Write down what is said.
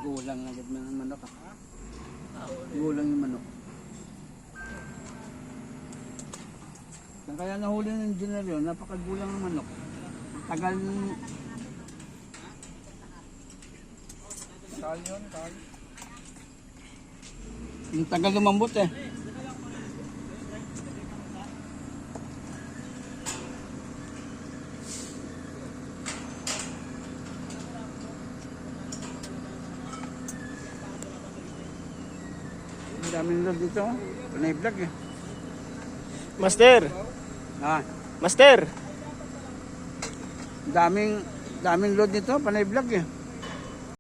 Gulang agad man ang manok. Gulang yung manok. Kaya nahuli ng engineer yun, napakagulang ng manok. Tagal ng... Kal yun, kal. Yung tagal lumambot eh. Ang daming load dito. Panay vlog eh. Master! Ah, Master! daming load dito. Panay vlog eh.